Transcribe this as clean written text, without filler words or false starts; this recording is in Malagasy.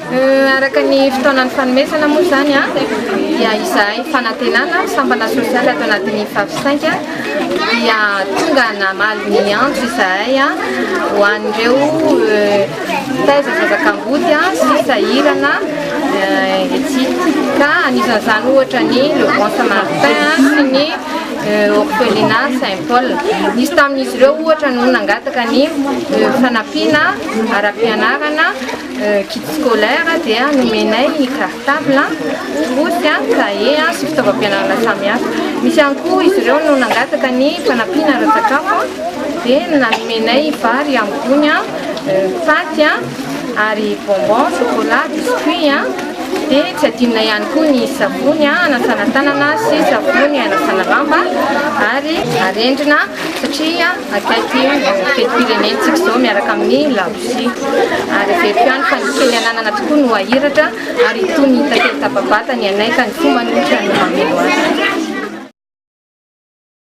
araka ny fotoanany fanomesana moa zany a dia izahay fanantenana sambana sosialy atao anatin'ny fahafisainga dia tonga namaly ny antso izahay a ho an'ireo taiza zazakambody a sy sahirana ety ka anisan'izany ohatra ny le bon samaritain sy ny orphelinat Saint-Paul. Nisy tamin'izy ireo ohatra no nangataka ny fanampiana ara-pianarana kit scolaire dia nomenay cartable bosy cahier sy fitaovam-pianarana samihafa. Misy ihany koa izy ireo no nangataka ny fanampiana ara-tsakafo dia nomenay vary ambony paty ary bonbon chocolat biscuit dia tsy adinona ihany koa ny savony anasana tanana sy savony anasana lamba ary arendrina satria akaiky fetim-pirenentsika izao miaraka amin'ny labozia ary avery ihany fa ny kely ananana tokoa no ahiratra ary toy ny takely tababata ny anay ka ny fomba ny ohatra ny mameno azy.